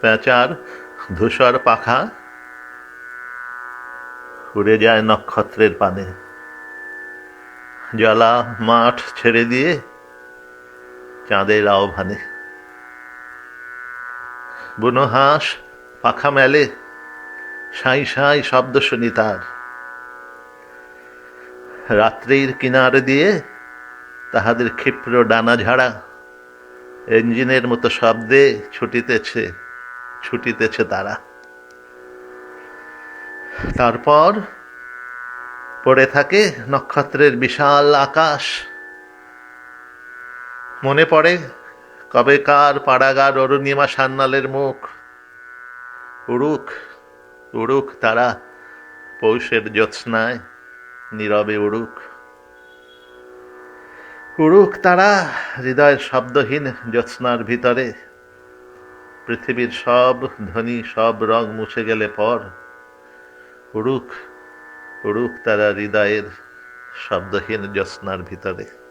পেঁচার ধূসর পাখা উড়ে যায় নক্ষত্রের পানে। জলা মাঠ ছেড়ে দিয়ে চাঁদের আহ্বানে। বুনো হাঁস পাখা মেলে, সাঁই সাঁই শব্দ শুনি তার। রাত্রির কিনারে দিয়ে তাহাদের ক্ষিপ্র ডানা ঝাড়া ইঞ্জিনের মতো শব্দে ছুটিতেছে ছুটিতেছে তারা। তারপর পড়ে থাকে নক্ষত্রের বিশাল আকাশ। মনে পড়ে কবেকার পাড়াগার অরুণিমা সান্যালের মুখ। উড়ুক উড়ুক তারা পৌষের জ্যোৎস্নায়, নীরবে উড়ুক। উড়ুক তারা হৃদয়ের শব্দহীন জ্যোৎস্নার ভিতরে। পৃথিবীর সব ধ্বনি সব রং মুছে গেলে পর উড়ুক উড়ুক তারা হৃদয়ের শব্দহীন জ্যোৎস্নার ভিতরে।